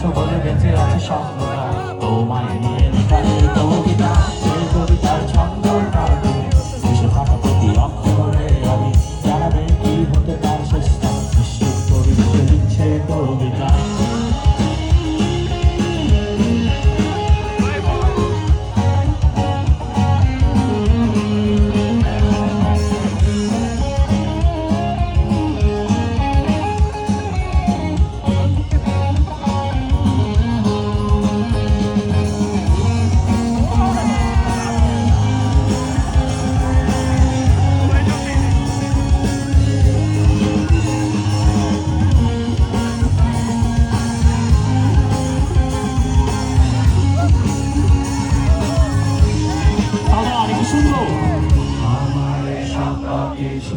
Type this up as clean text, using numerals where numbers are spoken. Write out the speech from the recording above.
আছো বলে বেঁচে আছে স্বপ্নটা তোমায় নিয়ে লেখা এই কবিতা সেই কবিতার ছন্দ কাটে মিশে থাকা প্রতি অক্ষরে আমি জানাবে কি হতে তার শেষটা নিশ্চিত কবি লিখছে কবিতা শুনবো আমার সব কিছু